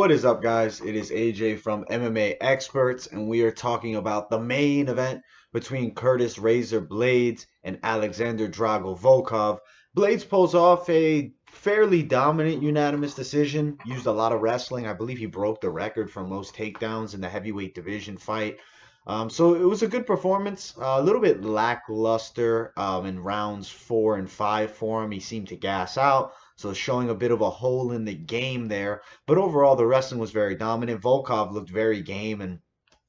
What is up, guys? It is AJ from MMA Experts, and we are talking about the main event between Curtis Razor Blaydes and Alexander Drago Volkov. Blaydes pulls off a fairly dominant unanimous decision, used a lot of wrestling. I believe he broke the record for most takedowns in the heavyweight division fight. So it was a good performance, a little bit lackluster in rounds 4 and 5 for him. He seemed to gas out, so showing a bit of a hole in the game there. But overall, the wrestling was very dominant. Volkov looked very game and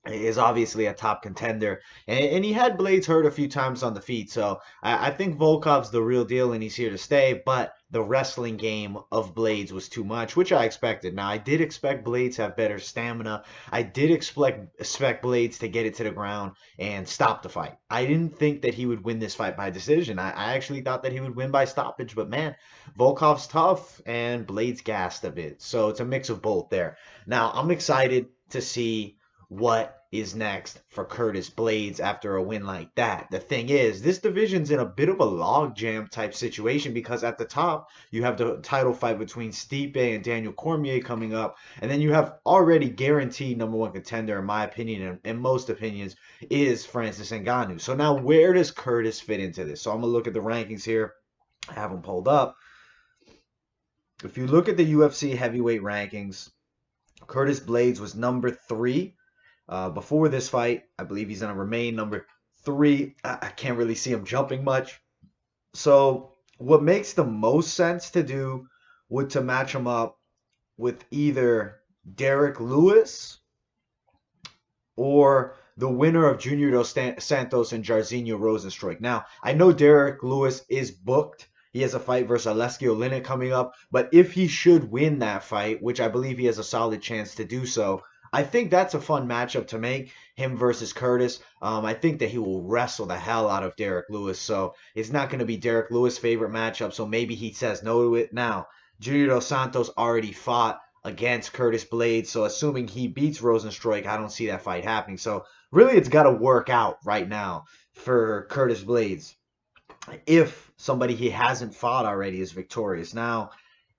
is obviously a top contender. And he had Blaydes hurt a few times on the feet. So I think Volkov's the real deal and he's here to stay. But the wrestling game of Blaydes was too much, which I expected. Now, I did expect Blaydes to have better stamina. I did expect Blaydes to get it to the ground and stop the fight. I didn't think that he would win this fight by decision. I actually thought that he would win by stoppage. But man, Volkov's tough and Blaydes gassed a bit. So it's a mix of both there. Now, I'm excited to see what is next for Curtis Blaydes after a win like that. The thing is, this division's in a bit of a logjam type situation because at the top, you have the title fight between Stipe and Daniel Cormier coming up, and then you have already guaranteed number one contender, in my opinion, and in most opinions, is Francis Ngannou. So now where does Curtis fit into this? So I'm going to look at the rankings here. I have them pulled up. If you look at the UFC heavyweight rankings, Curtis Blaydes was number 3. Before this fight. I believe he's going to remain number 3. I can't really see him jumping much. So what makes the most sense to do would to match him up with either Derek Lewis or the winner of Junior Dos Santos and Jairzinho Rozenstruik. Now, I know Derek Lewis is booked. He has a fight versus Aleksei Oleinik coming up. But if he should win that fight, which I believe he has a solid chance to do so, I think that's a fun matchup to make, him versus Curtis. I think that he will wrestle the hell out of Derek Lewis, so it's not going to be Derek Lewis' favorite matchup, so maybe he says no to it. Now, Junior Dos Santos already fought against Curtis Blaydes, so assuming he beats Rozenstruik, I don't see that fight happening. So really, it's got to work out right now for Curtis Blaydes if somebody he hasn't fought already is victorious. Now,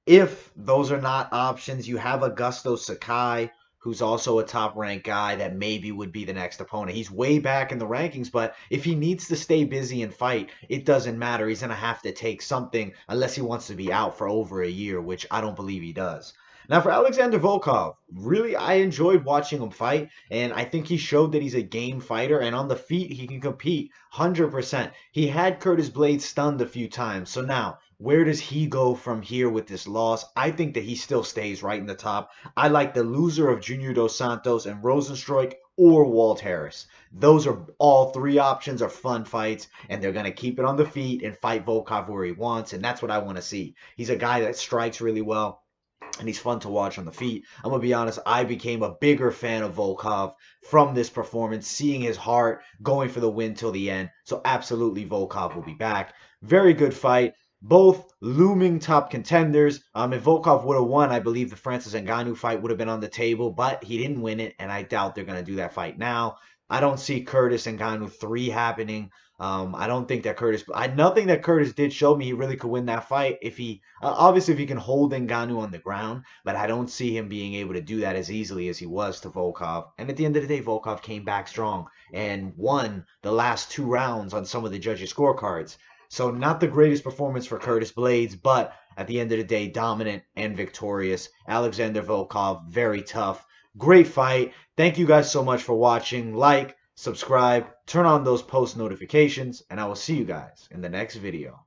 if those are not options, you have Augusto Sakai, who's also a top-ranked guy that maybe would be the next opponent. He's way back in the rankings, but if he needs to stay busy and fight, it doesn't matter. He's going to have to take something unless he wants to be out for over a year, which I don't believe he does. Now, for Alexander Volkov, really, I enjoyed watching him fight, and I think he showed that he's a game fighter, and on the feet, he can compete 100%. He had Curtis Blaydes stunned a few times, so now, where does he go from here with this loss? I think that he still stays right in the top. I like the loser of Junior Dos Santos and Rozenstruik or Walt Harris. Those are all 3 options are fun fights, and they're going to keep it on the feet and fight Volkov where he wants, and that's what I want to see. He's a guy that strikes really well, and he's fun to watch on the feet. I'm going to be honest, I became a bigger fan of Volkov from this performance, seeing his heart, going for the win till the end. So absolutely Volkov will be back. Very good fight. Both looming top contenders. If Volkov would have won, I believe the Francis Ngannou fight would have been on the table, but he didn't win it, and I doubt they're going to do that fight now. I don't see Curtis Ngannou 3 happening. I don't think that nothing that Curtis did show me he really could win that fight if he, obviously if he can hold Ngannou on the ground, but I don't see him being able to do that as easily as he was to Volkov. And at the end of the day, Volkov came back strong and won the last 2 rounds on some of the judges' scorecards. So not the greatest performance for Curtis Blaydes, but at the end of the day, dominant and victorious. Alexander Volkov, very tough. Great fight. Thank you guys so much for watching. Like, subscribe, turn on those post notifications, and I will see you guys in the next video.